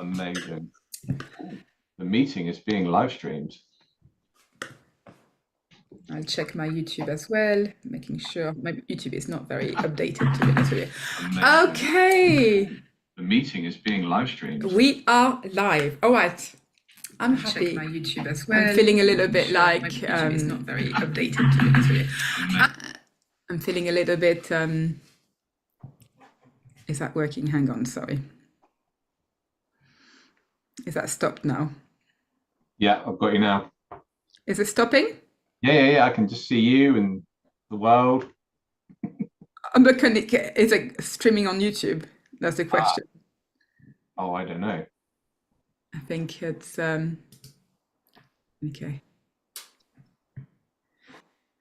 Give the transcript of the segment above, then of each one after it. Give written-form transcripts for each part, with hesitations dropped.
Amazing. The meeting is being live streamed. I'll check my YouTube as well, making sure my YouTube is not very updated, to be honest with you. Amazing. Okay, The meeting is being live streamed. we are live. All right. I'm happy. Check my YouTube as well. I'm feeling a little bit Sure, like my YouTube is not very updated, to be honest with you. I'm feeling a little bit. Is that working? Hang on, sorry. Is that stopped now? Yeah, I've got you now. Is it stopping? Yeah. I can just see you and the world. But is it streaming on YouTube? That's the question. Oh, I don't know. I think it's okay.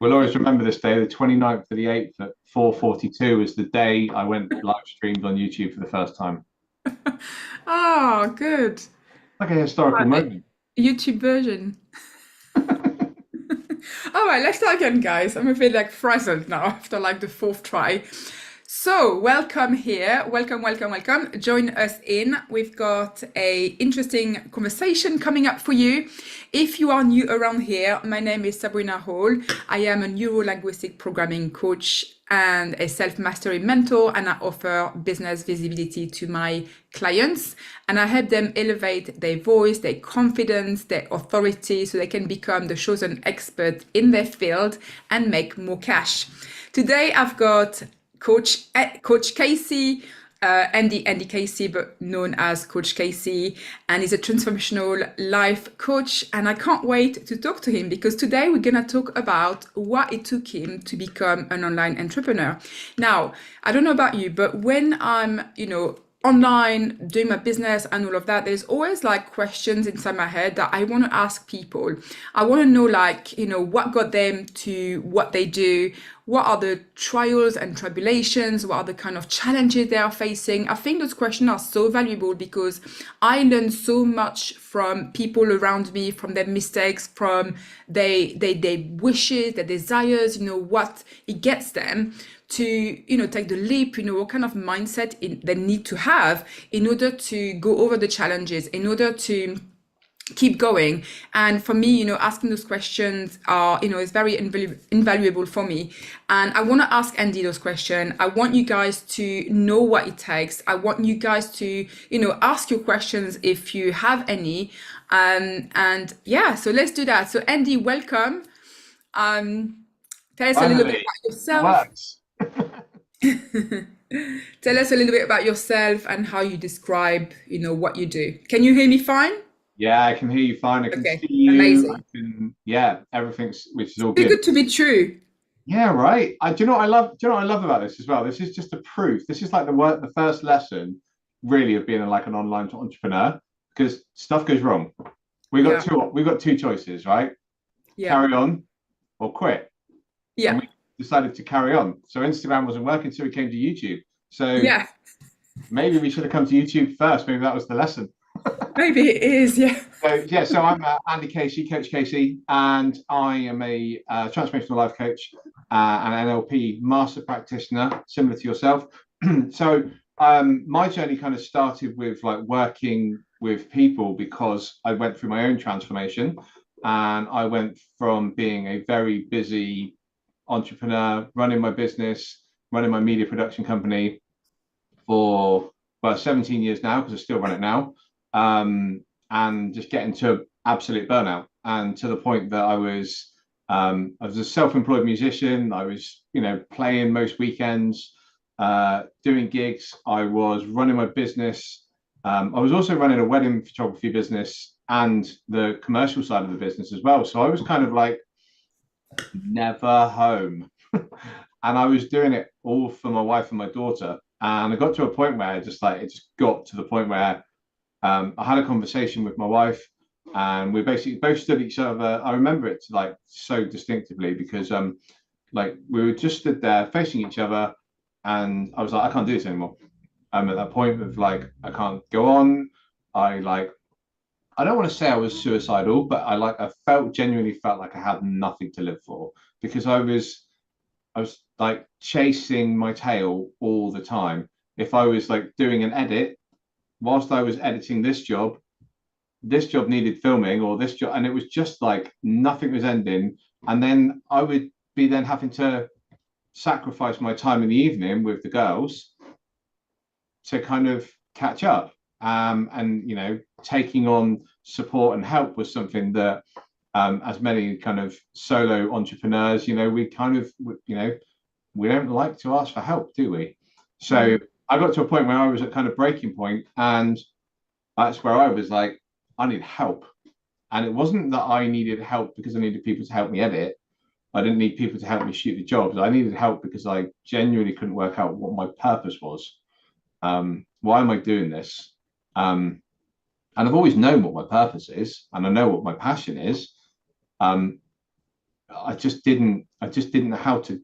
We'll always remember this day, the 29th of the 8th at 4:42 is the day I went live streamed on YouTube for the first time. Oh, good. Like a historical moment. YouTube version. All right, let's start again, guys. I'm a bit like frazzled now after like the fourth try. So welcome here. Welcome. Join us in. We've got a interesting conversation coming up for you. If you are new around here, my name is Sabrina Hall. I am a neuro-linguistic programming coach and a self-mastery mentor, and I offer business visibility to my clients, and I help them elevate their voice, their confidence, their authority, so they can become the chosen expert in their field and make more cash. Today, I've got Coach Casey, Andy Casey, but known as Coach Casey, and he's a transformational life coach. And I can't wait to talk to him because today we're gonna talk about what it took him to become an online entrepreneur. Now, I don't know about you, but when I'm, online doing my business and all of that, there's always like questions inside my head that I want to ask people. I want to know what got them to what they do, what are the trials and tribulations, what are the kind of challenges they are facing. I think those questions are so valuable because I learn so much from people around me, from their mistakes, from their wishes, their desires, what it gets them to take the leap, what kind of mindset they need to have in order to go over the challenges, in order to keep going. And for me, asking those questions are, is very invaluable for me. And I want to ask Andy those questions. I want you guys to know what it takes. I want you guys to, ask your questions if you have any. And yeah, so let's do that. So Andy, welcome. Tell us a little bit about yourself. Tell us a little bit about yourself and how you describe, what you do. Can you hear me fine? Yeah, I can hear you fine. I can Okay, see you. amazing. Everything's, which is all Too good. good to be true. Yeah, right. Do you know what I love? Do you know what I love about this as well? This is just a proof. This is like the first lesson, really, of being an online entrepreneur, because stuff goes wrong. We've got two choices, right? Yeah. Carry on or quit. Yeah. And we decided to carry on. So Instagram wasn't working, so we came to YouTube. So yeah, maybe we should have come to YouTube first. Maybe that was the lesson. maybe it is. Yeah. So I'm Andy Casey, Coach Casey, and I am a transformational life coach and NLP master practitioner, similar to yourself. So my journey kind of started with like working with people because I went through my own transformation, and I went from being a very busy entrepreneur, running my business, running my media production company for 17 years now, because I still run it now, and just getting to absolute burnout, and to the point that I was a self-employed musician. I was playing most weekends, doing gigs. I was running my business. I was also running a wedding photography business and the commercial side of the business as well. So I was kind of like never home. And I was doing it all for my wife and my daughter. And I got to a point where it just got to the point where I had a conversation with my wife, and we basically both stood each other. I remember it like so distinctively because like we were just stood there facing each other, and I was like, I can't do this anymore. I'm at that point of like, I can't go on. I don't want to say I was suicidal, but I genuinely felt like I had nothing to live for, because I was like chasing my tail all the time. If I was like doing an edit, whilst I was editing this job needed filming, or this job, and it was just like nothing was ending. And then I would be then having to sacrifice my time in the evening with the girls to kind of catch up. And taking on support and help was something that, as many kind of solo entrepreneurs, we kind of, we don't like to ask for help, do we? So I got to a point where I was at kind of breaking point, and that's where I was like, I need help. And it wasn't that I needed help because I needed people to help me edit. I didn't need people to help me shoot the jobs. I needed help because I genuinely couldn't work out what my purpose was. Why am I doing this? And I've always known what my purpose is, and I know what my passion is. I just didn't know how to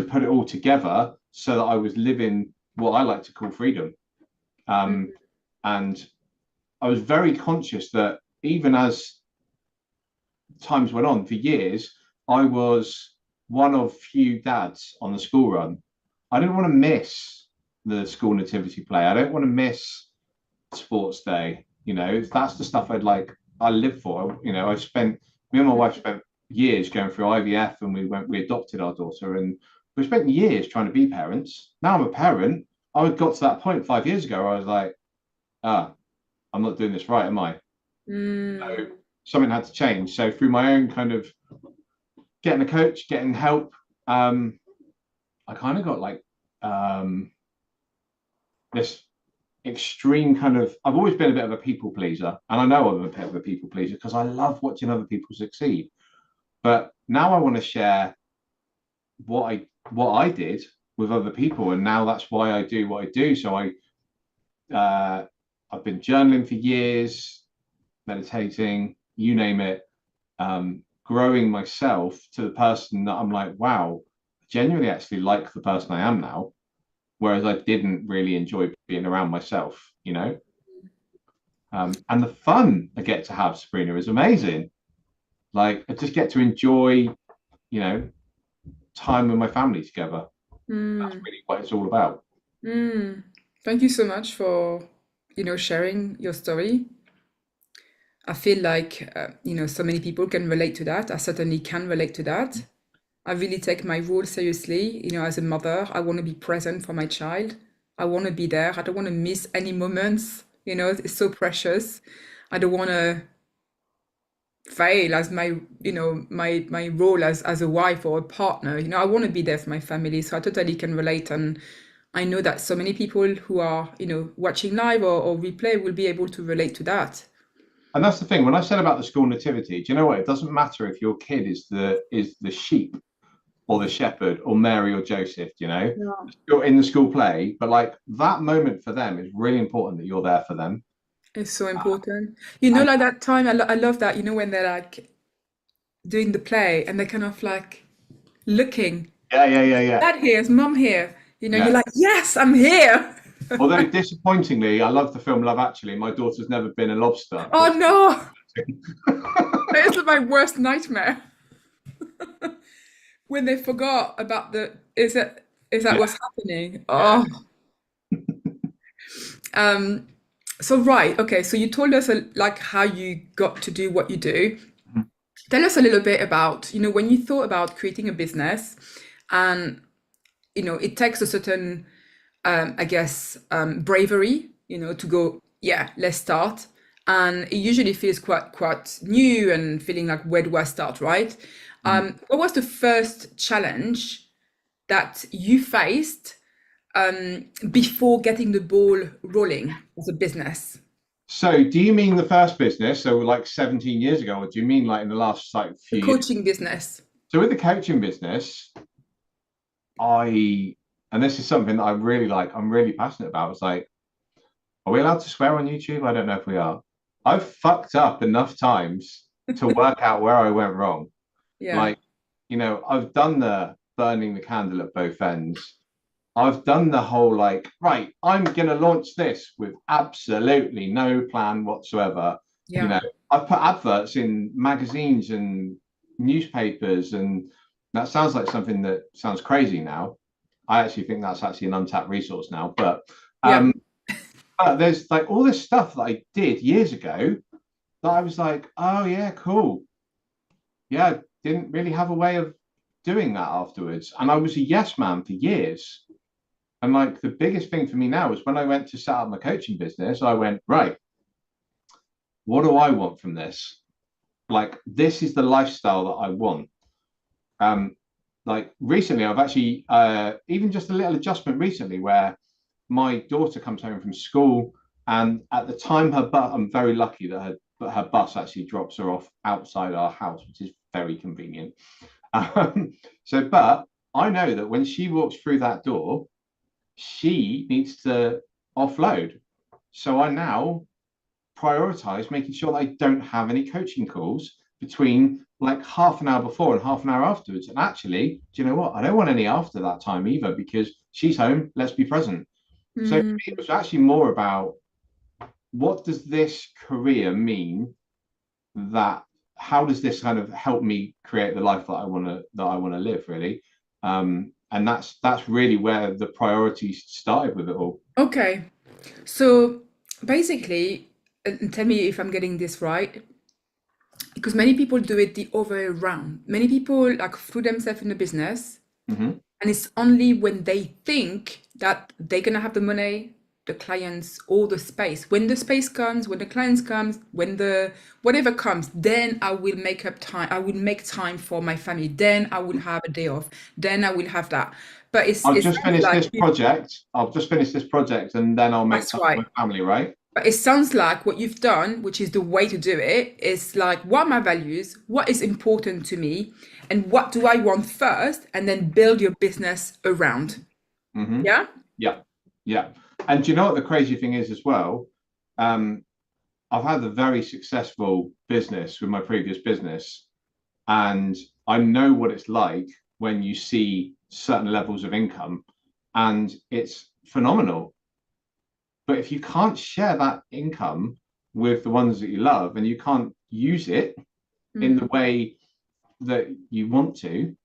put it all together so that I was living what I like to call freedom. And I was very conscious that even as times went on, for years, I was one of few dads on the school run. I didn't want to miss the school nativity play. I don't want to miss sports day. That's the stuff I live for. Me and my wife spent years going through IVF, and we adopted our daughter, and we spent years trying to be parents. Now I'm a parent. I got to that point 5 years ago where I was like, I'm not doing this right, am I? So something had to change. So through my own kind of getting a coach, getting help, I kind of got this extreme kind of, I've always been a bit of a people pleaser, and I know I'm a bit of a people pleaser because I love watching other people succeed. But now I want to share what I did with other people, and now that's why I do what I do. So I've been journaling for years, meditating, you name it, growing myself to the person that I'm like, wow, I genuinely actually like the person I am now, whereas I didn't really enjoy being around myself, and the fun I get to have, Sabrina, is amazing. I just get to enjoy, time with my family together. That's really what it's all about. Thank you so much for, sharing your story. I feel like, so many people can relate to that. I certainly can relate to that. I really take my role seriously. As a mother, I want to be present for my child. I want to be there. I don't want to miss any moments. It's so precious. I don't want to fail as my my role as a wife or a partner. I want to be there for my family. So I totally can relate, and I know that so many people who are watching live or replay will be able to relate to that. And that's the thing. When I said about the school nativity, do you know what? It doesn't matter if your kid is the sheep or the shepherd or Mary or Joseph, you're in the school play, but that moment for them is really important that you're there for them. It's so important. Like that time, I love that, when they're doing the play and they're kind of looking. Yeah. Dad here, is mum here? You're like, yes, I'm here. Although disappointingly, I love the film Love Actually. My daughter's never been a lobster. Oh no. It's my worst nightmare. When they forgot about is that what's happening? Oh. So right, okay, so you told us how you got to do what you do. Tell us a little bit about, when you thought about creating a business, and it takes a certain I guess bravery, to go, let's start. And it usually feels quite new and feeling like, where do I start, right? What was the first challenge that you faced before getting the ball rolling as a business? So do you mean the first business, so 17 years ago, or do you mean in the last few coaching business? So with the coaching business, and this is something that I really I'm really passionate about. It's are we allowed to swear on YouTube? I don't know if we are. I've fucked up enough times to work out where I went wrong. Yeah. I've done the burning the candle at both ends. I've done the whole right, I'm going to launch this with absolutely no plan whatsoever. Yeah. I've put adverts in magazines and newspapers, and that sounds like something that sounds crazy now. I actually think that's actually an untapped resource now. But But there's like all this stuff that I did years ago that I was like, oh yeah, cool. Yeah, I didn't really have a way of doing that afterwards. And I was a yes man for years. And like the biggest thing for me now is when I went to set up my coaching business, I went, right, what do I want from this? Like, this is the lifestyle that I want. Um, like recently, I've actually even just a little adjustment recently where my daughter comes home from school, and at the time her bus, I'm very lucky that her bus actually drops her off outside our house, which is very convenient. But I know that when she walks through that door, she needs to offload. So I now prioritize making sure that I don't have any coaching calls between like half an hour before and half an hour afterwards. And actually, do you know what? I don't want any after that time either, because she's home. Let's be present. So it was actually more about what does this career mean, that how does this kind of help me create the life that I want to live, really. And that's really where the priorities started with it all. Okay. So basically, and tell me if I'm getting this right, because many people do it the other way around. Many people like throw themselves in the business, Mm-hmm. and it's only when they think that they're gonna have the money, the clients, or the space. When the space comes, when the clients comes, when the whatever comes, then I will make up time. I will make time for my family. Then I will have a day off. Then I will have that. But it I'll just sounds finish like this project. I'll just finish this project, and then I'll make that's time for right. my family, right? But it sounds like what you've done, which is the way to do it, is like, what are my values? What is important to me? And what do I want first? And then build your business around. Mm-hmm. Yeah? Yeah, yeah. And do you know what the crazy thing is as well? I've had a very successful business with my previous business, and I know what it's like when you see certain levels of income, and it's phenomenal. But if you can't share that income with the ones that you love, and you can't use it in the way that you want to,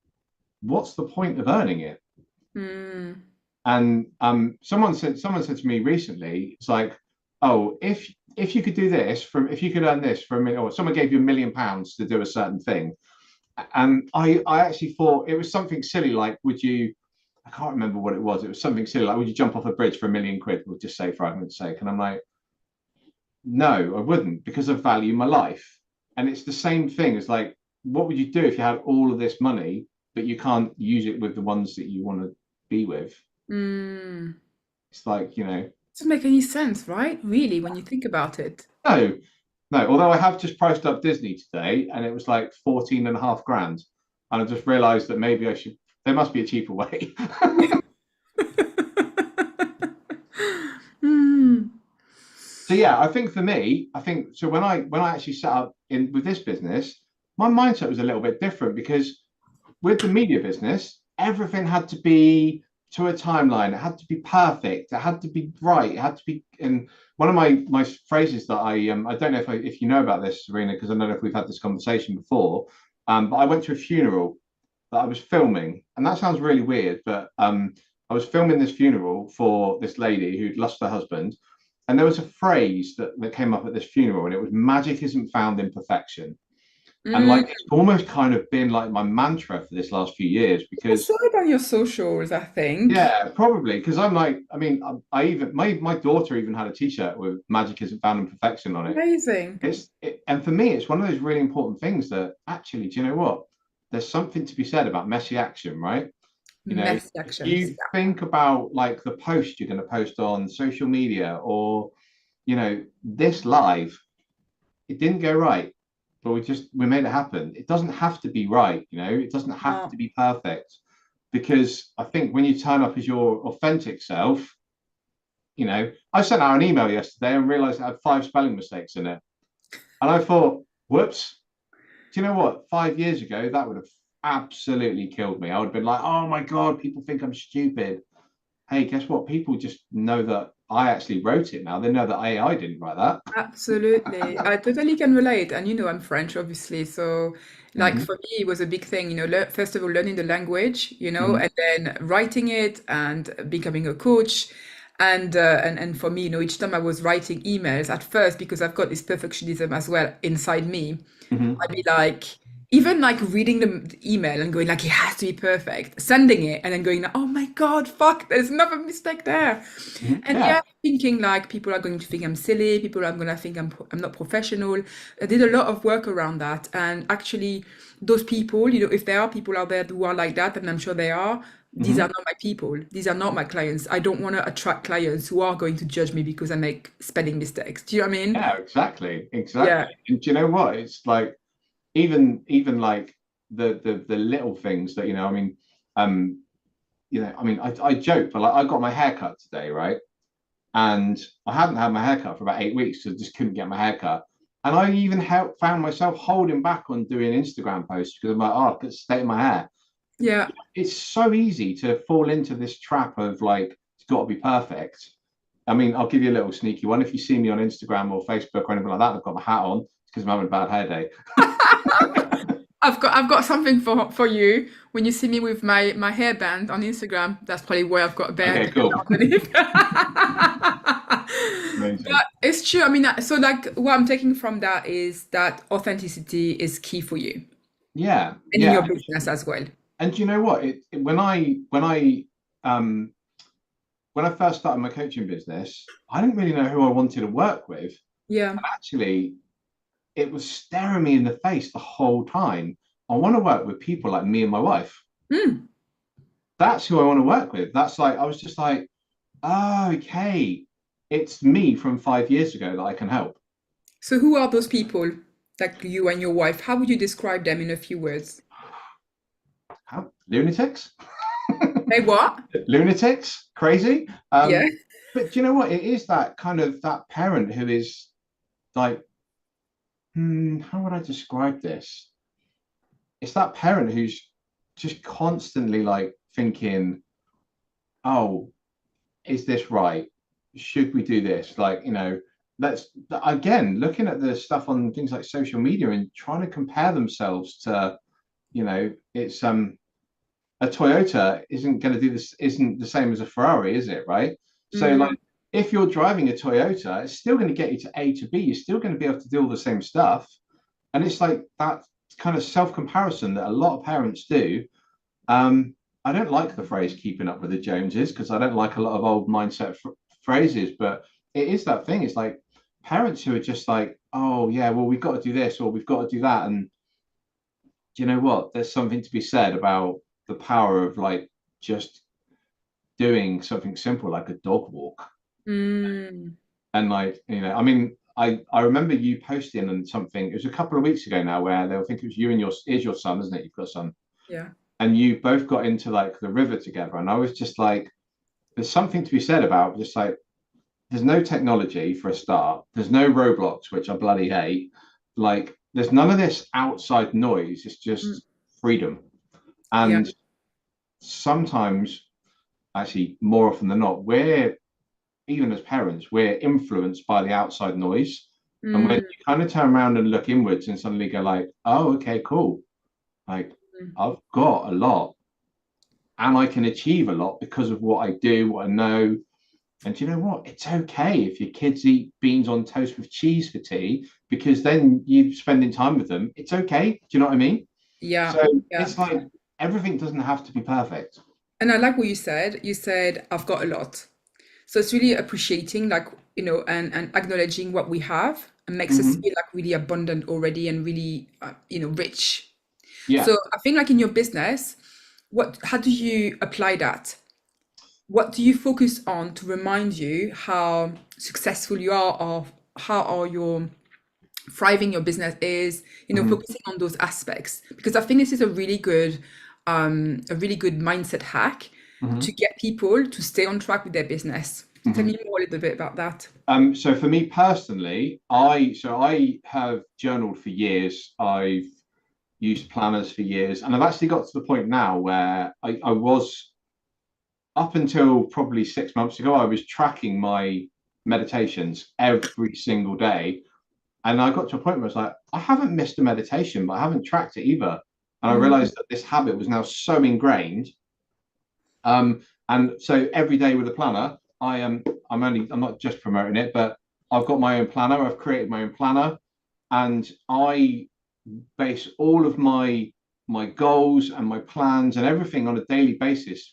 what's the point of earning it? And someone said to me recently, it's like, oh, if you could do this from if you could earn this for a million, or someone gave you £1 million to do a certain thing, and I actually thought it was something silly like, would you? I can't remember what it was. It was something silly like, would you jump off a bridge for £1 million? We'll just say for argument's sake. And I'm like, no, I wouldn't, because I value my life. And it's the same thing as like, what would you do if you had all of this money, but you can't use it with the ones that you want to be with? It's like, Doesn't make any sense, right? Really, when you think about it. no, no. Although I have just priced up Disney today, and it was like 14.5 grand. And I just realized that maybe there must be a cheaper way. So yeah, I think for me, so when I actually set up in with this business, my mindset was a little bit different, because with the media business, everything had to be to a timeline. It had to be perfect. It had to be right. It had to be. And one of my phrases that I don't know if you know about this, Serena, because I don't know if we've had this conversation before. But I went to a funeral that I was filming, and that sounds really weird, but I was filming this funeral for this lady who'd lost her husband, and there was a phrase that came up at this funeral, and it was magic isn't found in perfection. And like it's almost kind of been like my mantra for this last few years, I because saw it on your socials, I think. yeah, probably because I'm like, I mean, I even my daughter even had a t-shirt with magic isn't found in perfection on it. Amazing. And for me, it's one of those really important things that actually, do you know what? There's something to be said about messy action, right? Messy If actions. you think about like the post you're going to post on social media, or this live, it didn't go right, but we made it happen. It doesn't have to be right, it doesn't have to be perfect, because I think when you turn up as your authentic self, I sent out an email yesterday and realized it had 5 spelling mistakes in it, and I thought, whoops. Do you know what? 5 years ago, that would have absolutely killed me. I would have been like, oh my God, people think I'm stupid. Hey, guess what? People just know that I actually wrote it now. They know that AI didn't write that. Absolutely. I totally can relate. And I'm French, obviously. So, like Mm-hmm. for me, it was a big thing, first of all, learning the language, Mm-hmm. and then writing it and becoming a coach. And for me, each time I was writing emails at first, because I've got this perfectionism as well inside me, Mhm. I'd be like, even like reading the email and going like, it has to be perfect, sending it and then going, oh my God, fuck, there's another mistake there. Mhm. And Yeah. yeah, thinking like people are going to think I'm silly, people are going to think I'm not professional. I did a lot of work around that. And actually, those people, if there are people out there who are like that, and I'm sure they are, these are Mhm. not my people. These are not my clients. I don't want to attract clients who are going to judge me because I make spelling mistakes. Do you know what I mean? Yeah, exactly. Yeah. Exactly. And do you know what? It's like even like the little things that, I mean, um, I joke, but like I got my hair cut today, right? And I hadn't had my hair cut for about 8 weeks because I just couldn't get my hair cut. And I even found myself holding back on doing Instagram posts because I'm like, oh, I've got to stay in my hair. Yeah. It's so easy to fall into this trap of like, it's got to be perfect. I mean, I'll give you a little sneaky one. If you see me on Instagram or Facebook or anything like that, I've got my hat on because I'm having a bad hair day. I've got something for you. When you see me with my hairband on Instagram, that's probably where I've got a Okay, band cool. underneath. Amazing. But it's true. I mean, so like what I'm taking from that is that authenticity is key for you Yeah, and in yeah. your business as well. And do you know what? Um when I first started my coaching business, I didn't really know who I wanted to work with. Yeah. And actually, it was staring me in the face the whole time. I want to work with people like me and my wife. Mm. That's who I want to work with. That's like, I was just like, oh, okay, it's me from 5 years ago that I can help. So who are those people, like you and your wife? How would you describe them in a few words? How? Lunatics? Hey, what? Lunatics? Crazy? Yeah. But do you know what? It is that kind of that parent who is like, how would I describe this? It's that parent who's just constantly like thinking, oh, is this right? Should we do this? Like, let's again looking at the stuff on things like social media and trying to compare themselves to, it's a Toyota isn't going to do this, isn't the same as a Ferrari, is it? Right. So Mm. like if you're driving a Toyota, it's still going to get you to A to B. You're still going to be able to do all the same stuff. And it's like that kind of self-comparison that a lot of parents do. I don't like the phrase keeping up with the Joneses because I don't like a lot of old mindset phrases, but it is that thing. It's like parents who are just like, oh, yeah, well, we've got to do this or we've got to do that. And do you know what? There's something to be said about the power of like just doing something simple like a dog walk. Mm. And like, I mean, I remember you posting and something, it was a couple of weeks ago now where they'll think it was you and is your son, isn't it? You've got a son. Yeah. And you both got into like the river together. And I was just like, there's something to be said about just like, there's no technology for a start. There's no Roblox, which I bloody hate. Like, there's none of this outside noise. It's Mm. just freedom. Yeah. And sometimes, actually, more often than not, we're even as parents, we're influenced by the outside noise. And when Mm. you kind of turn around and look inwards and suddenly go like, oh, okay, cool. Like Mm. I've got a lot and I can achieve a lot because of what I do, what I know. And do you know what? It's okay if your kids eat beans on toast with cheese for tea, because then you're spending time with them. It's okay. Do you know what I mean? Yeah. So Yeah. it's like everything doesn't have to be perfect. And I like what you said. You said, I've got a lot. So it's really appreciating, like, and acknowledging what we have and makes us Mhm. feel like really abundant already and really, rich. Yeah. So I think like in your business, how do you apply that? What do you focus on to remind you how successful you are or how are your thriving your business is, Mhm. focusing on those aspects? Because I think this is a really good mindset hack to Mhm. get people to stay on track with their business. Tell Mhm. me more a little bit about that. So for me personally, I have journaled for years. I've used planners for years, and I've actually got to the point now where I was up until probably 6 months ago, I was tracking my meditations every single day. And I got to a point where I was like, I haven't missed a meditation, but I haven't tracked it either. And I Mm. realized that this habit was now so ingrained. And so every day with a planner, I'm not just promoting it, but I've got my own planner. I've created my own planner, and I base all of my goals and my plans and everything on a daily basis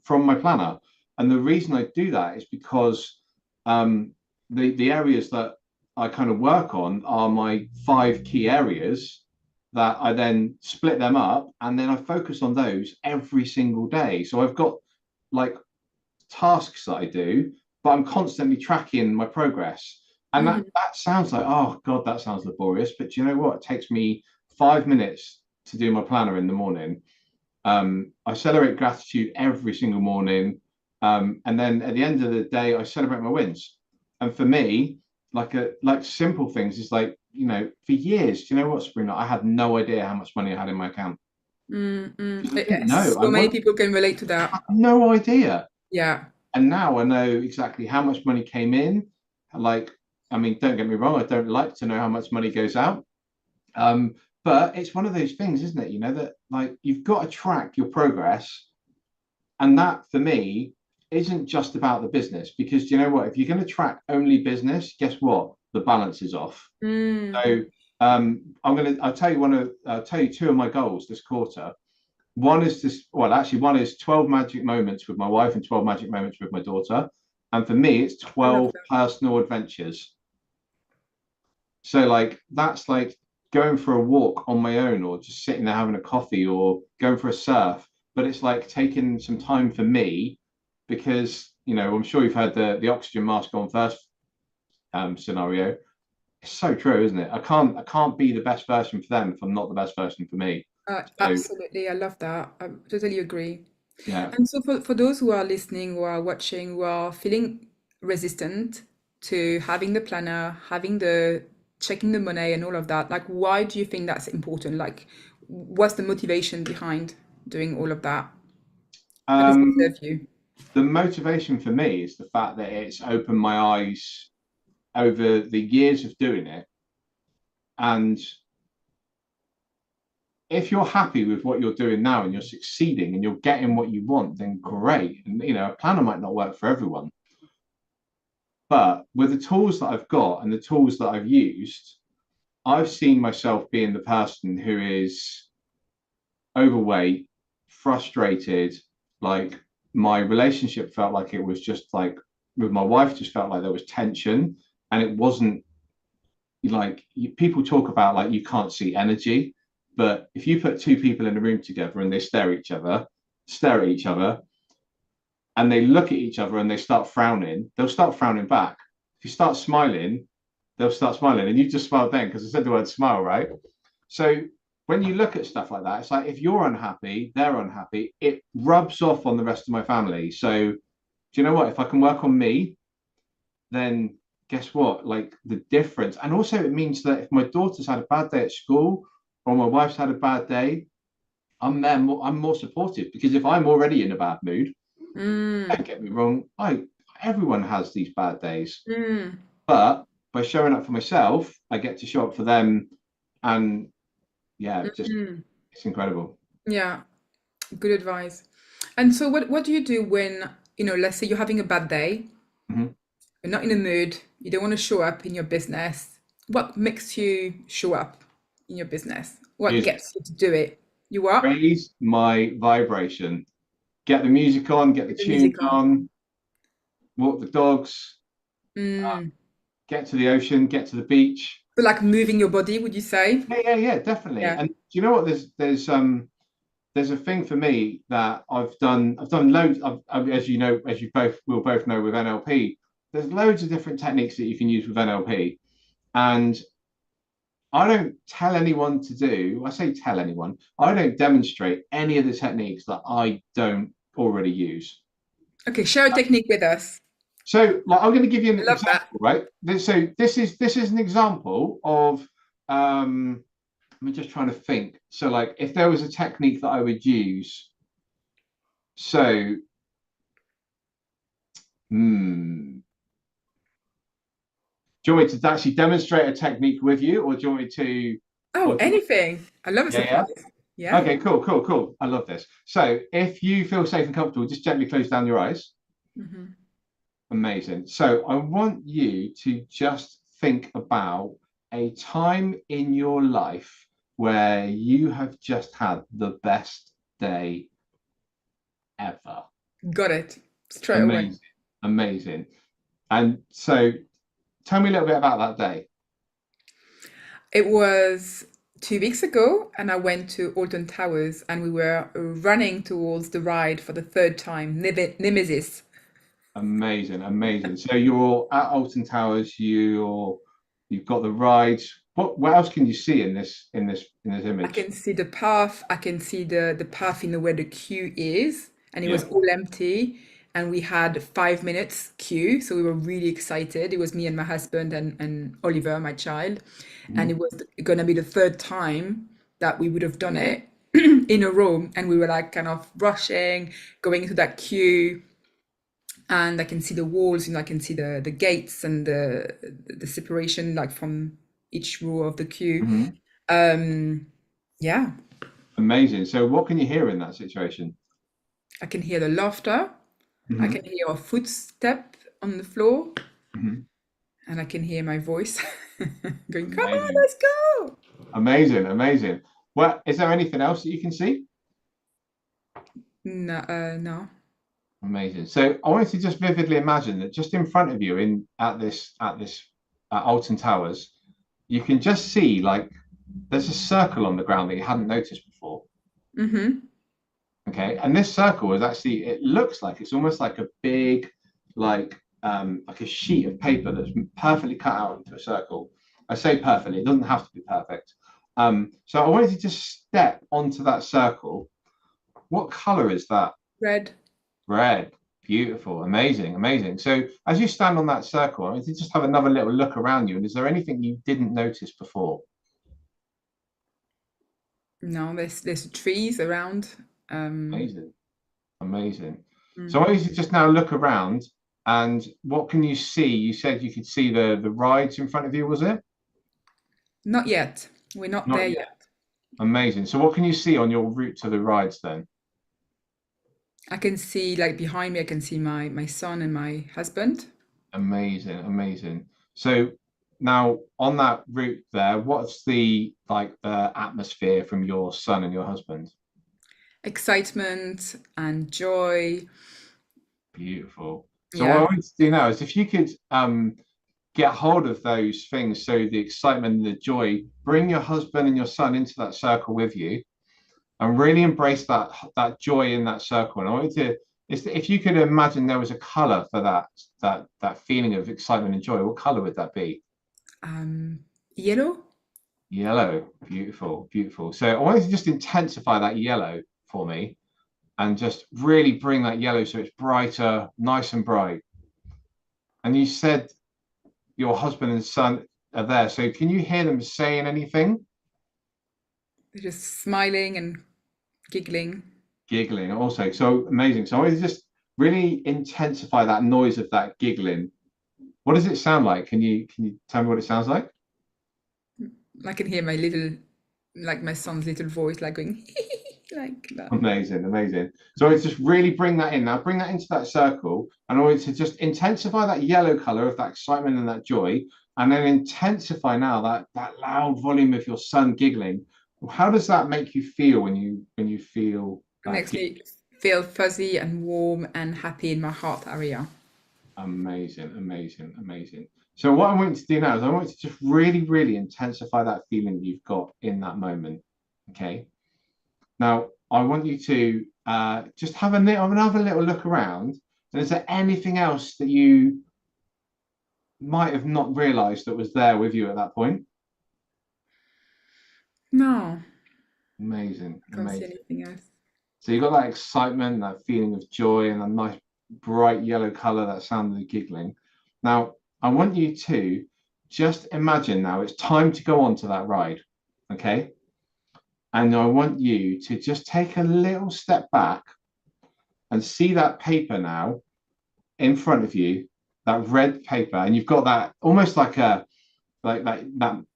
from my planner. And the reason I do that is because the areas that I kind of work on are my 5 key areas that I then split them up, and then I focus on those every single day. So I've got like tasks that I do, but I'm constantly tracking my progress. And that sounds like, oh God, that sounds laborious. But do you know what? It takes me 5 minutes to do my planner in the morning. I celebrate gratitude every single morning. And then at the end of the day, I celebrate my wins. And for me, like simple things is like, you know, for years, do you know what, Sabrina? I had no idea how much money I had in my account. Yes, so many people can relate to that. I had no idea. Yeah. And now I know exactly how much money came in. Like, I mean, don't get me wrong, I don't like to know how much money goes out. But it's one of those things, isn't it? You know, that like you've got to track your progress. And that for me isn't just about the business, because you know what? If you're going to track only business, guess what? The balance is off. So I'll tell you 2 of my goals this quarter. One is one is 12 magic moments with my wife and 12 magic moments with my daughter. And for me, it's 12 personal adventures. So like that's like going for a walk on my own, or just sitting there having a coffee, or going for a surf. But it's like taking some time for me, because you know, I'm sure you've heard the oxygen mask on first scenario. It's so true, isn't it? I can't be the best version for them if I'm not the best version for me. So Absolutely, I love that. I totally agree. yeah. And so for those who are listening, who are watching, who are feeling resistant to having the planner, having the checking the money and all of that, like why do you think that's important? Like what's the motivation behind doing all of that? How does it serve you? The motivation for me is the fact that it's opened my eyes over the years of doing it. And if you're happy with what you're doing now and you're succeeding and you're getting what you want, then great. And you know, a planner might not work for everyone. But with the tools that I've got and the tools that I've used, I've seen myself being the person who is overweight, frustrated, like my relationship felt like it was just like with my wife, just felt like there was tension, and it wasn't like people talk about like you can't see energy, but if you put 2 people in a room together and they stare at each other, and they look at each other and they start frowning, they'll start frowning back. If you start smiling, they'll start smiling. And you just smiled then because I said the word smile, right? So when you look at stuff like that, it's like if you're unhappy, they're unhappy, it rubs off on the rest of my family. So do you know what? If I can work on me, then guess what? Like the difference. And also it means that if my daughter's had a bad day at school or my wife's had a bad day, I'm more supportive, because if I'm already in a bad mood, don't get me wrong, everyone has these bad days. But by showing up for myself, I get to show up for them. And yeah, it's incredible. Yeah, good advice. And so what do you do when, you know, let's say you're having a bad day, you're not in a mood, you don't want to show up in your business. What makes you show up in your business? What gets you to do it? You what? Raise my vibration. Get the music on, get the tunes on, walk the dogs, get to the ocean, get to the beach. So like moving your body, would you say? Yeah, definitely. Yeah. And do you know what? There's a thing for me that I've done loads of, as you know, as you will both know with NLP, there's loads of different techniques that you can use with NLP. And I don't tell anyone to do, I say tell anyone, I don't demonstrate any of the techniques that I don't already use. Okay, share a technique with us. So like, I'm going to give you an I love example, that. right? So this is an example of, I'm just trying to think. So like if there was a technique that I would use, so, do you want me to actually demonstrate a technique with you, or do you want me to? Oh, anything. I love a surprise. Yeah. Okay, cool. I love this. So if you feel safe and comfortable, just gently close down your eyes. Amazing. So I want you to just think about a time in your life where you have just had the best day ever. Got it. Straight away. Amazing. Amazing. And so tell me a little bit about that day. It was 2 weeks ago, and I went to Alton Towers, and we were running towards the ride for the third time, Nemesis. Amazing, amazing. So you're at Alton Towers, you've got the rides. What else can you see in this I image? can see the path. I can see the path in where the queue is, and it was Yeah. all empty. And we had 5 minutes queue, so we were really excited. It was me and my husband and Oliver, my child, and Mhm. it was gonna be the third time that we would have done it in a row. And we were like kind of rushing, going into that queue, and I can see the walls, I can see the gates and the separation like from each row of the queue. Mhm. Um, yeah. Amazing. So what can you hear in that situation? I can hear the laughter. I Mhm. can hear a footstep on the floor, Mhm. and I can hear my voice going, "Come on, Amazing. let's go!" Amazing, amazing. Well, is there anything else that you can see? No, no. Amazing. So I want you to just vividly imagine that just in front of you at Alton Towers, you can just see like there's a circle on the ground that you hadn't noticed before. Mm-hmm. Okay, and this circle is actually, it looks like it's almost like a big, like a sheet of paper that's perfectly cut out into a circle. I say perfectly, it doesn't have to be perfect. So I wanted you to step onto that circle. What color is that? Red. Red. Beautiful, amazing, amazing. So as you stand on that circle, I want you to just have another little look around you. And is there anything you didn't notice before? No, there's trees around. Um, Amazing. Amazing. So mm. I want you to just now look around, and what can you see? You said you could see the rides in front of you, was it? Not yet. We're not there Not yet. yet. Amazing. So what can you see on your route to the rides then? I can see like behind me. I can see my son and my husband. Amazing, amazing. So now on that route there, what's the atmosphere from your son and your husband? Excitement and joy. Beautiful. So what I Yeah. want you to do now is if you could get hold of those things, so the excitement and the joy, bring your husband and your son into that circle with you and really embrace that joy in that circle. And I want you to, if you could imagine there was a color for that feeling of excitement and joy, what color would that be? Um, Yellow. Yellow. Beautiful, beautiful. So I want you to just intensify that yellow for me and just really bring that yellow so it's brighter, nice and bright. And you said your husband and son are there. So can you hear them saying anything? They're just smiling and giggling. Giggling also. So amazing. So I want you to just really intensify that noise of that giggling. What does it sound like? Can you tell me what it sounds like? I can hear my little, like my son's little voice, like going like that. Amazing, amazing. So it's just really bring that in now, bring that into that circle, and I want you to just intensify that yellow color of that excitement and that joy, and then intensify now that loud volume of your son giggling. How does that make you feel when you feel It that makes giggle? me feel fuzzy and warm and happy in my heart area. Amazing, amazing, amazing. So what I want you to do now is I want you to just really, really intensify that feeling that you've got in that moment. Okay. Now I want you to just have another little look around. And is there anything else that you might have not realized that was there with you at that point? No, Amazing, can't see amazing. anything else. So you've got that excitement, that feeling of joy, and a nice bright yellow color, that sound of the giggling. Now, I want you to just imagine now it's time to go on to that ride. Okay. And I want you to just take a little step back and see that paper now in front of you, that red paper, and you've got that almost like that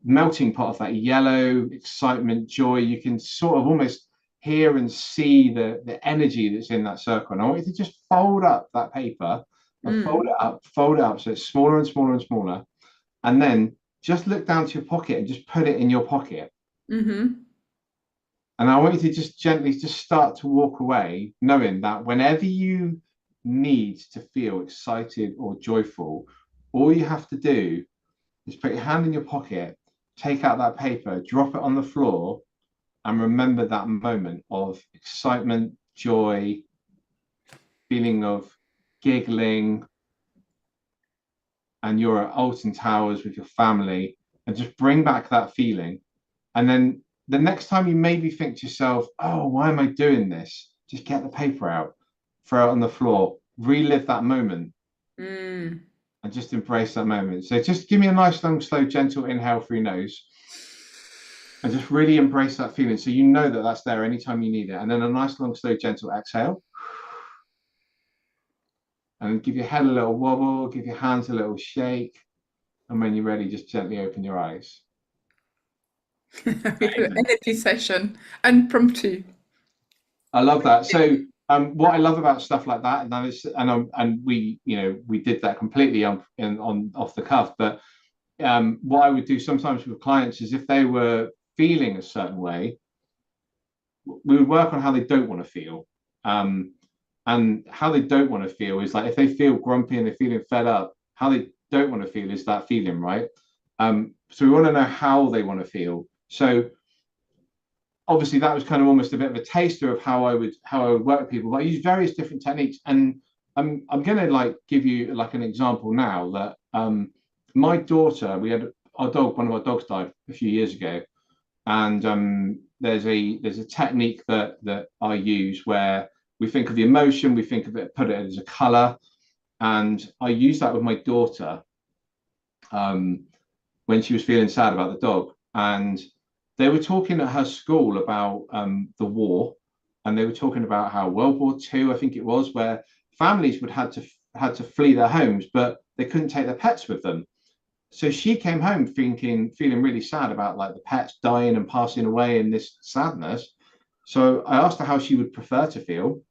melting pot of that yellow excitement, joy. You can sort of almost hear and see the energy that's in that circle. And I want you to just fold up that paper and fold it up so it's smaller and smaller and smaller. And then just look down to your pocket and just put it in your pocket. Mm-hmm. And I want you to just gently just start to walk away, knowing that whenever you need to feel excited or joyful, all you have to do is put your hand in your pocket, take out that paper, drop it on the floor, and remember that moment of excitement, joy, feeling of giggling, and you're at Alton Towers with your family, and just bring back that feeling. And then the next time you maybe think to yourself, oh, why am I doing this? Just get the paper out, throw it on the floor, relive that moment, and just embrace that moment. So just give me a nice, long, slow, gentle inhale through your nose, and just really embrace that feeling. So you know that that's there anytime you need it. And then a nice, long, slow, gentle exhale. And give your head a little wobble, give your hands a little shake. And when you're ready, just gently open your eyes. We have an energy session, impromptu. I love that. So what I love about stuff like that, and we, we did that completely on off the cuff. But what I would do sometimes with clients is if they were feeling a certain way, we would work on how they don't want to feel. And how they don't want to feel is like if they feel grumpy and they're feeling fed up, how they don't want to feel is that feeling, right? So we want to know how they want to feel. So obviously that was kind of almost a bit of a taster of how I would work with people. But I use various different techniques, and I'm going to like give you like an example now that my daughter, we had one of our dogs died a few years ago, and there's a technique that I use where we think of the emotion, we think of it, put it as a color. And I used that with my daughter when she was feeling sad about the dog. And they were talking at her school about the war. And they were talking about how World War II, I think it was, where families would had to flee their homes, but they couldn't take their pets with them. So she came home feeling really sad about like the pets dying and passing away in this sadness. So I asked her how she would prefer to feel,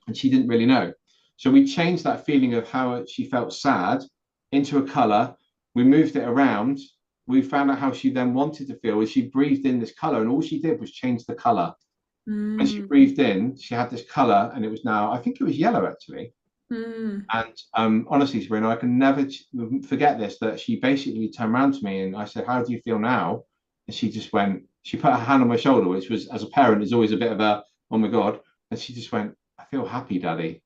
and she didn't really know. So we changed that feeling of how she felt sad into a color. We moved it around. We found out how she then wanted to feel as she breathed in this color, and all she did was change the color. When she breathed in, she had this color, and it was now, I think it was yellow actually. And honestly, Sabrina, I can never forget this, that she basically turned around to me and I said, how do you feel now? And she just went, she put her hand on my shoulder, which was, as a parent, is always a bit of a, oh my God. And she just went, I feel happy, Daddy.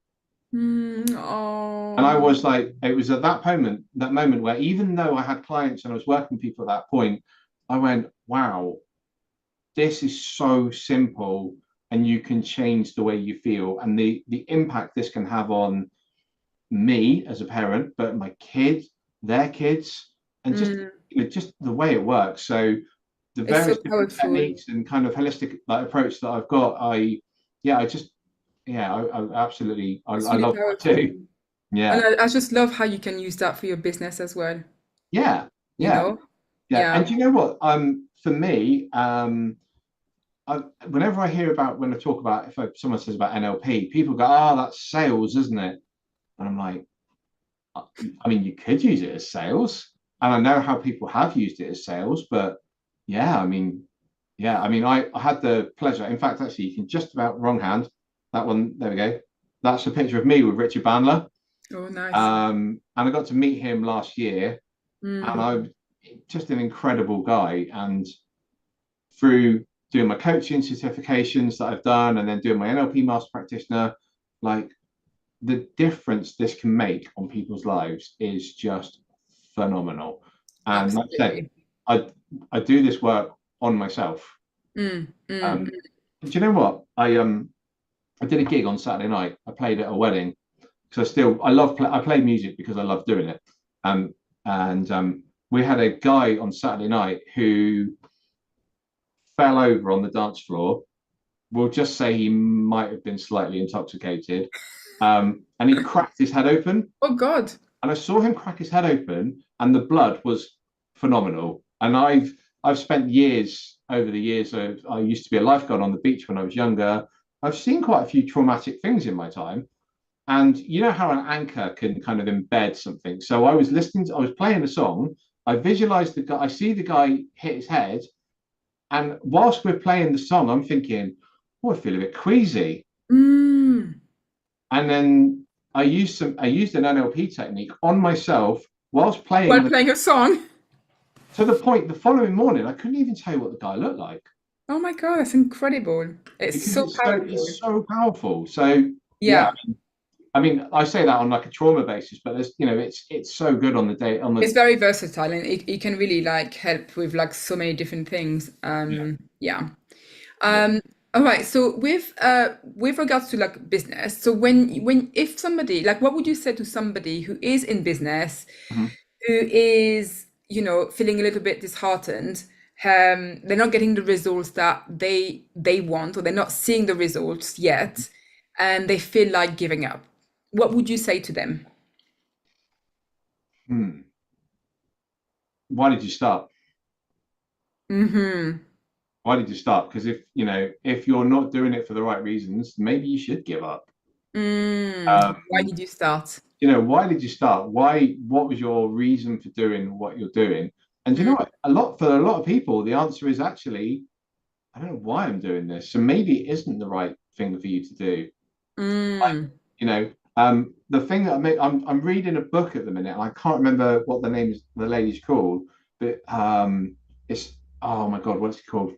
Oh. And I was like, it was at that moment where even though I had clients and I was working with people at that point, I went, wow, this is so simple, and you can change the way you feel, and the impact this can have on me as a parent, but my kids, their kids, and just the way it works. So the various different techniques and kind of holistic like approach that I've got, I absolutely I love that too. Yeah. And I just love how you can use that for your business as well. Yeah. You Yeah. know? Yeah. And you know what? For me, whenever I hear about, when I talk about, if someone says about NLP, people go, oh, that's sales, isn't it? And I'm like, I mean, you could use it as sales. And I know how people have used it as sales, but I had the pleasure. In fact, actually, you can just about wrong hand. That one, there we go. That's a picture of me with Richard Bandler. Oh, nice. And I got to meet him last year, and I'm just an incredible guy. And through doing my coaching certifications that I've done, and then doing my NLP master practitioner, like the difference this can make on people's lives is just phenomenal. And like I said, I do this work on myself. Do you know what? I did a gig on Saturday night. I played at a wedding because I play music because I love doing it. And we had a guy on Saturday night who fell over on the dance floor. We'll just say he might have been slightly intoxicated. And he cracked his head open. Oh God. And I saw him crack his head open, and the blood was phenomenal. And I've spent years, over the years, I used to be a lifeguard on the beach when I was younger. I've seen quite a few traumatic things in my time. And you know how an anchor can kind of embed something. So I was playing a song. I visualized the guy. I see the guy hit his head, and whilst we're playing the song, I'm thinking, oh, I feel a bit queasy. Mm. And then I used an NLP technique on myself whilst playing While playing a song. to the point the following morning I couldn't even tell you what the guy looked like, Oh my God, that's incredible. It's because so powerful. it's so powerful. So yeah, Yeah. I mean, I say that on like a trauma basis, but there's, it's so good on the day on It's the very versatile and it can really like help with like so many different things. yeah, Yeah. yeah. All right. So with regards to like business, so if somebody like what would you say to somebody who is in business, Mhm. who is, feeling a little bit disheartened, they're not getting the results that they want, or they're not seeing the results yet, and they feel like giving up. What would you say to them? Hmm. Why did you start? Mm-hmm. Why did you start? Because if you're not doing it for the right reasons, maybe you should give up. Why Um, did you start? why did you start? What was your reason for doing what you're doing? And you know Mm, what? For a lot of people, the answer is actually, I don't know why I'm doing this. So maybe it isn't the right thing for you to do. Like, mm. the thing that I'm reading a book at the minute, and I can't remember what the lady's called, but it's, oh my God, what's it called?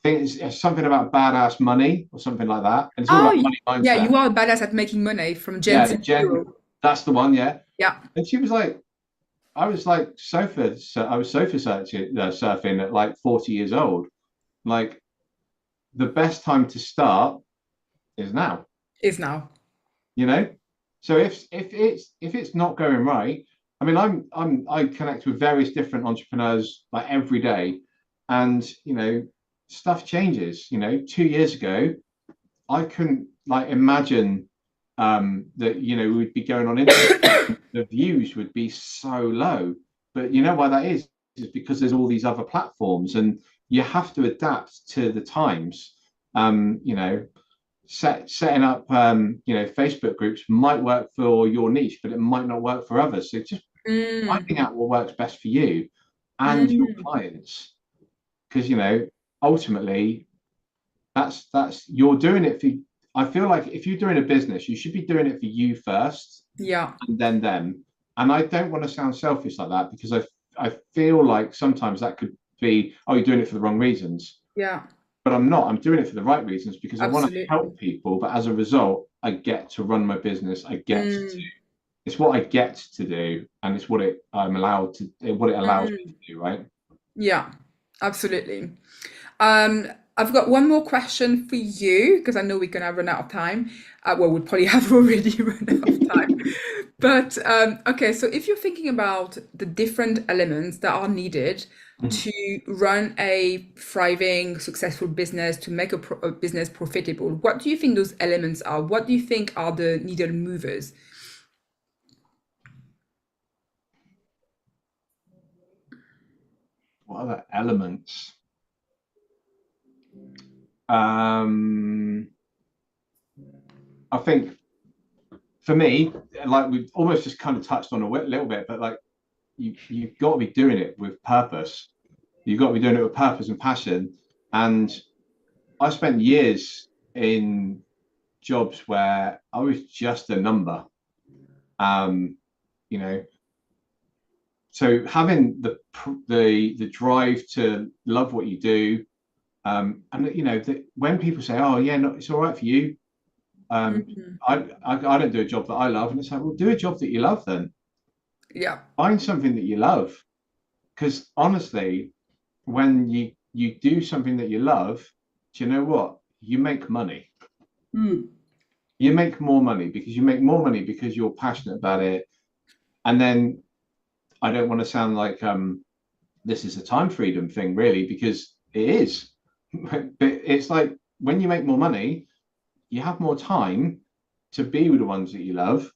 I think it's something about badass money or something like that. And it's all Oh, about money yeah, mindset. you are badass at making money from Jen Yeah, Jen, Sincero. that's the one. Yeah. Yeah, And she was like, I was sofa surfing at like 40 years old. Like, the best time to start is now, is now. you know? So if it's not going right, I mean, I connect with various different entrepreneurs like every day, and stuff changes. 2 years ago, I couldn't like imagine that we'd be going on Instagram, the views would be so low. But you know why that is because there's all these other platforms, and you have to adapt to the times. Um, you know, setting up Facebook groups might work for your niche, but it might not work for others. So just Mm, finding out what works best for you and your mm. clients, because ultimately that's you're doing it for. I feel like if you're doing a business, you should be doing it for you first Yeah, and then them. And I don't want to sound selfish like that, because I feel like sometimes that could be, oh, you're doing it for the wrong reasons. yeah, But I'm not. I'm doing it for the right reasons, because I want to absolutely. help people. But as a result, I get to run my business. Mm, It's what I get to do, and it's what it allows me mm. to do, right? Yeah, absolutely. I've got one more question for you because I know we're gonna run out of time. Well, we probably have already run out of time. But okay, so if you're thinking about the different elements that are needed Mhm. to run a thriving, successful business, to make a business profitable, what do you think those elements are? What do you think are the needle movers? What other elements? Um, I think for me, like we've almost just kind of touched on a little bit, but like you've got to be doing it with purpose. You've got to be doing it with purpose and passion. And I spent years in jobs where I was just a number. Um, you know, so having the drive to love what you do, and when people say, "Oh yeah, no, it's all right for you," um, Mhm. I don't do a job that I love, and it's like, well, do a job that you love then. Yeah. Find something that you love, because honestly, when you do something that you love, do you know what? You make money. Mm. You make more money because you're passionate about it. And then I don't want to sound like this is a time freedom thing, really, because it is. But it's like when you make more money, you have more time to be with the ones that you love.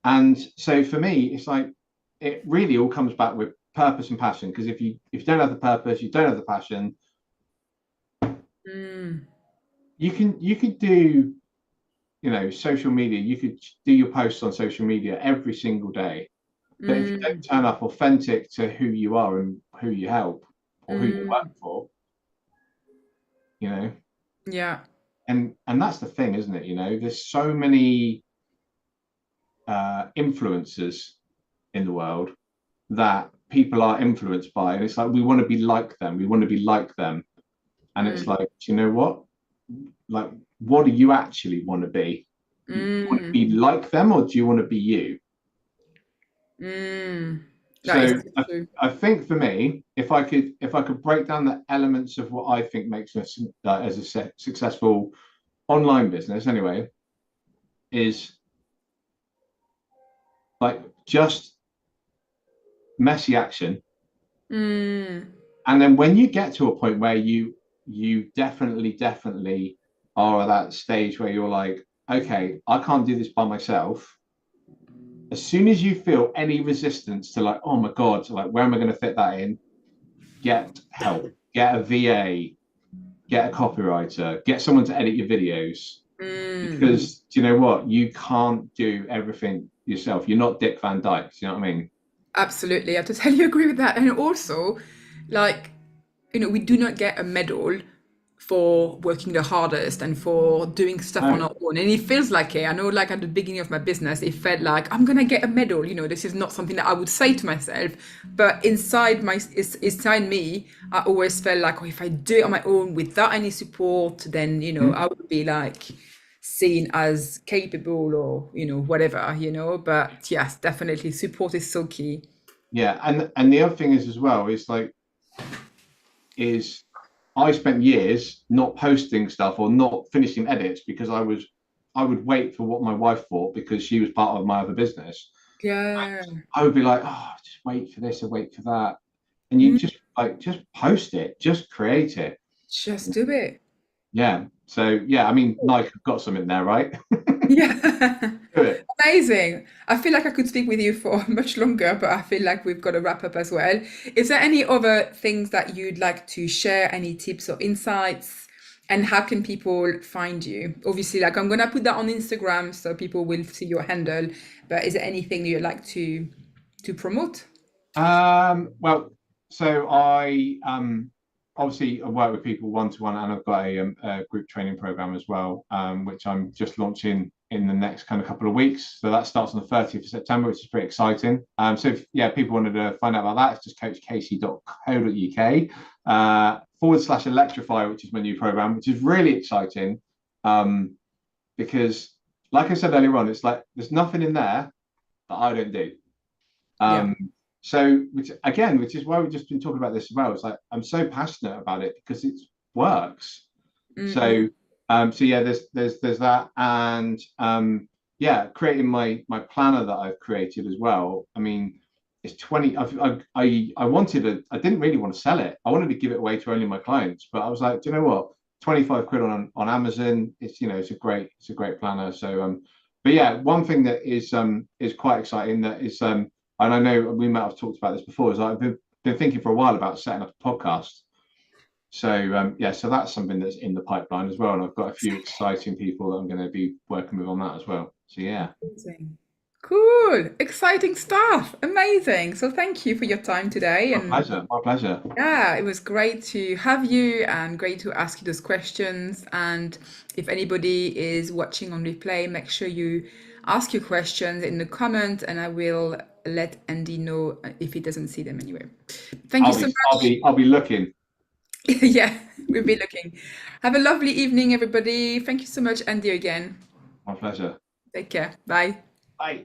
And so for me, it's like it really all comes back with purpose and passion. Because if you don't have the purpose, you don't have the passion, Mm. you can do social media, you could do your posts on social media every single day. But if you don't turn up authentic to who you are and who you help or who you work for, Yeah. and that's the thing, isn't it? There's so many influencers in the world that people are influenced by, and it's like we want to be like them. We want to be like them, and it's like, you know what? Like, what do you actually want to be? You want to be like them, or do you want to be you? So I think for me, if I could break down the elements of what I think makes us as a successful online business, anyway, is like just messy action. And then when you get to a point where you definitely are at that stage where you're like, okay, I can't do this by myself. As soon as you feel any resistance to like, oh my God, like where am I going to fit that in? Get help, get a VA, get a copywriter, get someone to edit your videos. Because do you know what? You can't do everything yourself. You're not Dick Van Dyke. Do you know what I mean? Absolutely. I totally agree with that. And also, like, we do not get a medal for working the hardest and for doing stuff on our own. And it feels like it. I know, like at the beginning of my business, it felt like I'm gonna get a medal. This is not something that I would say to myself, but inside me, I always felt like, oh, if I do it on my own without any support, then I would be like seen as capable or whatever. But yes, definitely support is so key. Yeah, and the other thing is as well is like I spent years not posting stuff or not finishing edits because I would wait for what my wife thought because she was part of my other business. Yeah. I would be like, oh, just wait for this or wait for that. And you just post it, just create it. Just do it. Yeah. So yeah, I mean, Nike have got something there, right? Yeah. Do it. Amazing. I feel like I could speak with you for much longer, but I feel like we've got to wrap up as well. Is there any other things that you'd like to share? Any tips or insights? And how can people find you? Obviously, like I'm gonna put that on Instagram so people will see your handle, but is there anything you'd like to promote? Well, so I obviously I work with people one-to-one, and I've got a group training program as well, which I'm just launching in the next kind of couple of weeks. So that starts on the 30th of September, which is pretty exciting. So if people wanted to find out about that, it's just coachcasey.co.uk/electrify, which is my new program, which is really exciting. Because like I said earlier on, it's like there's nothing in there that I don't do. So, which is why we've just been talking about this as well. It's like I'm so passionate about it because it works. So, there's that, and creating my planner that I've created as well. I mean, it's 20. I didn't really want to sell it. I wanted to give it away to only my clients, but I was like, do you know what? 25 quid on Amazon. It's it's a great planner. So, but yeah, one thing that is quite exciting that is and I know we might have talked about this before, is I've been thinking for a while about setting up a podcast. So so that's something that's in the pipeline as well, and I've got a few exciting people that I'm going to be working with on that as well. So yeah. Amazing. Cool, exciting stuff, amazing. So thank you for your time today. My pleasure. Yeah, it was great to have you and great to ask you those questions. And if anybody is watching on replay, make sure you ask your questions in the comment, and I will let Andy know if he doesn't see them anyway. Thank you so much. I'll be looking. Yeah, we'll be looking. Have a lovely evening, everybody. Thank you so much, Andy, again. My pleasure. Take care. Bye. Bye.